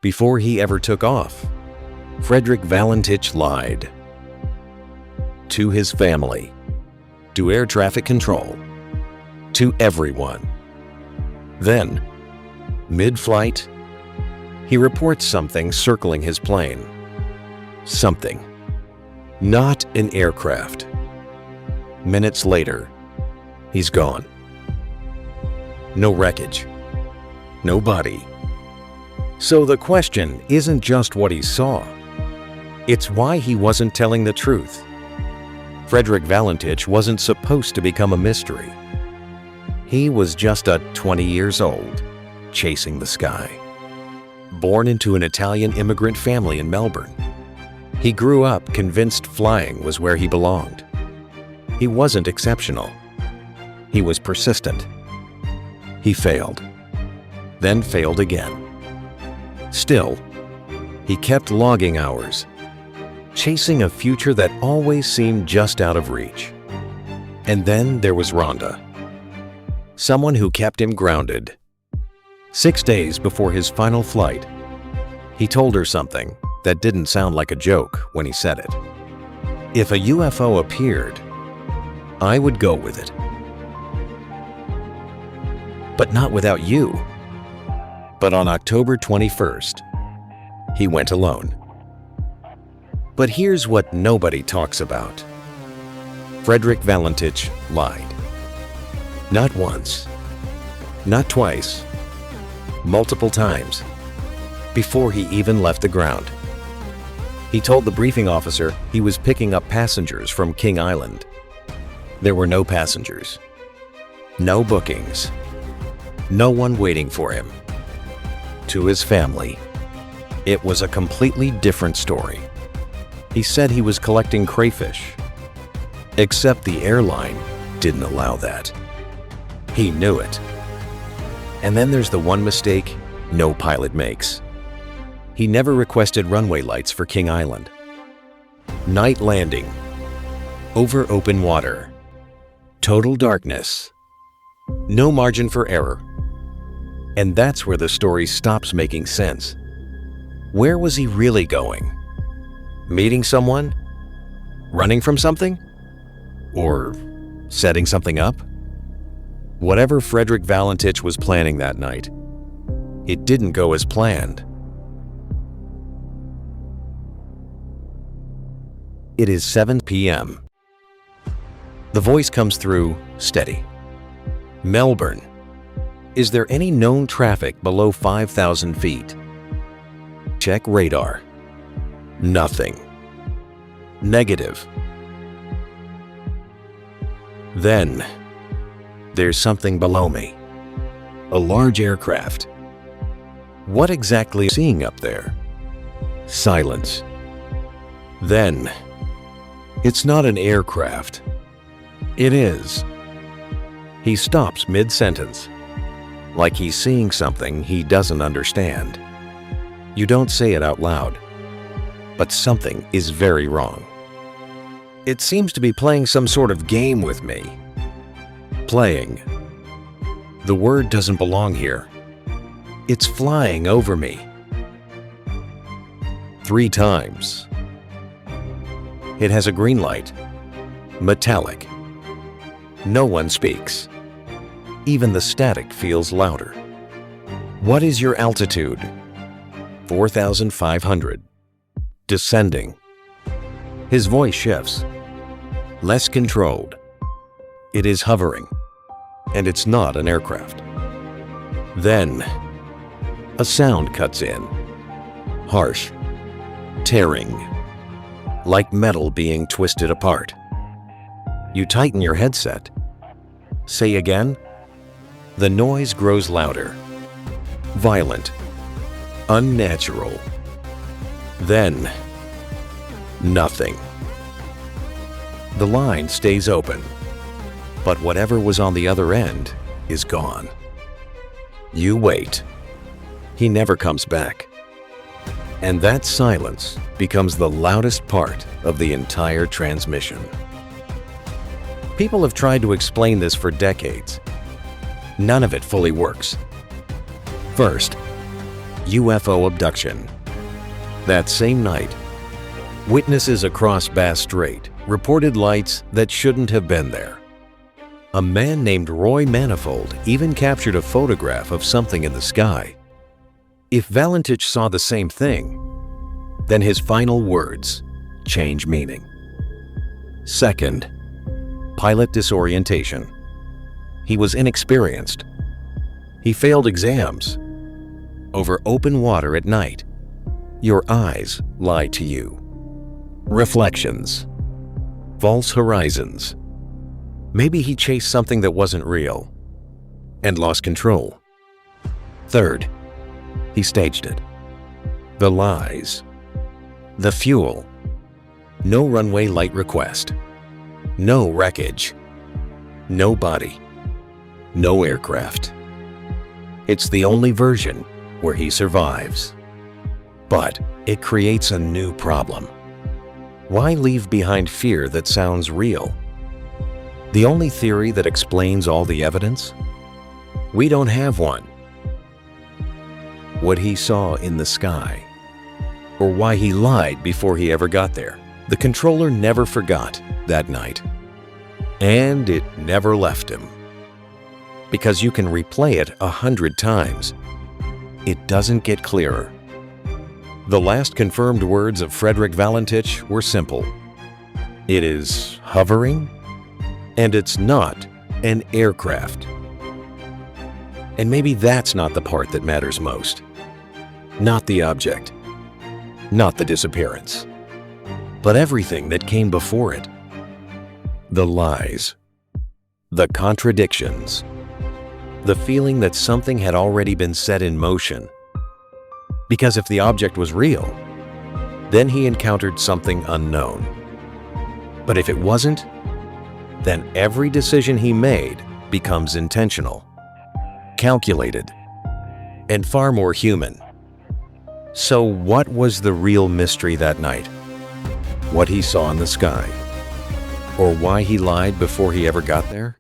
Before he ever took off, Frederick Valentich lied. To his family, to air traffic control, to everyone. Then, mid-flight, he reports something circling his plane. Something. Not an aircraft. Minutes later, he's gone. No wreckage. No body. So the question isn't just what he saw. It's why he wasn't telling the truth. Frederick Valentich wasn't supposed to become a mystery. He was just 20 years old, chasing the sky. Born into an Italian immigrant family in Melbourne, he grew up convinced flying was where he belonged. He wasn't exceptional. He was persistent. He failed, then failed again. Still, he kept logging hours, chasing a future that always seemed just out of reach. And then there was Rhonda, someone who kept him grounded. 6 days before his final flight, he told her something that didn't sound like a joke when he said it. If a UFO appeared, I would go with it. But not without you. But on October 21st, he went alone. But here's what nobody talks about. Frederick Valentich lied. Not once, not twice, multiple times, before he even left the ground. He told the briefing officer he was picking up passengers from King Island. There were no passengers, no bookings, no one waiting for him. To his family, it was a completely different story. He said he was collecting crayfish, except the airline didn't allow that. He knew it. And then there's the one mistake no pilot makes. He never requested runway lights for King Island. Night landing, over open water, total darkness, no margin for error. And that's where the story stops making sense. Where was he really going? Meeting someone? Running from something? Or setting something up? Whatever Frederick Valentich was planning that night, it didn't go as planned. It is 7 p.m. The voice comes through steady. Melbourne. Is there any known traffic below 5,000 feet? Check radar. Nothing. Negative. Then, there's something below me. A large aircraft. What exactly is seeing up there? Silence. Then, it's not an aircraft. It is. He stops mid-sentence, like he's seeing something he doesn't understand. You don't say it out loud, but something is very wrong. It seems to be playing some sort of game with me. Playing. The word doesn't belong here. It's flying over me. 3 times. It has a green light. Metallic. No one speaks. Even the static feels louder. What is your altitude? 4,500. Descending. His voice shifts. Less controlled. It is hovering. And it's not an aircraft. Then, a sound cuts in. Harsh. Tearing. Like metal being twisted apart. You tighten your headset. Say again. The noise grows louder. Violent. Unnatural. Then, nothing. The line stays open, but whatever was on the other end is gone. You wait. He never comes back. And that silence becomes the loudest part of the entire transmission. People have tried to explain this for decades. None of it fully works. First, UFO abduction. That same night, witnesses across Bass Strait reported lights that shouldn't have been there. A man named Roy Manifold even captured a photograph of something in the sky. If Valentich saw the same thing, then his final words change meaning. Second, pilot disorientation. He was inexperienced. He failed exams. Over open water at night, your eyes lie to you. Reflections. False horizons. Maybe he chased something that wasn't real and lost control. Third, he staged it. The lies. The fuel. No runway light request. No wreckage. No body. No aircraft. It's the only version where he survives. But it creates a new problem. Why leave behind fear that sounds real? The only theory that explains all the evidence? We don't have one. What he saw in the sky, or why he lied before he ever got there. The controller never forgot that night, and it never left him. Because you can replay it 100 times, it doesn't get clearer. The last confirmed words of Frederick Valentich were simple. It is hovering, and it's not an aircraft. And maybe that's not the part that matters most. Not the object, not the disappearance, but everything that came before it. The lies, the contradictions, the feeling that something had already been set in motion. Because if the object was real, then he encountered something unknown. But if it wasn't, then every decision he made becomes intentional, calculated, and far more human. So what was the real mystery that night? What he saw in the sky? Or why he lied before he ever got there?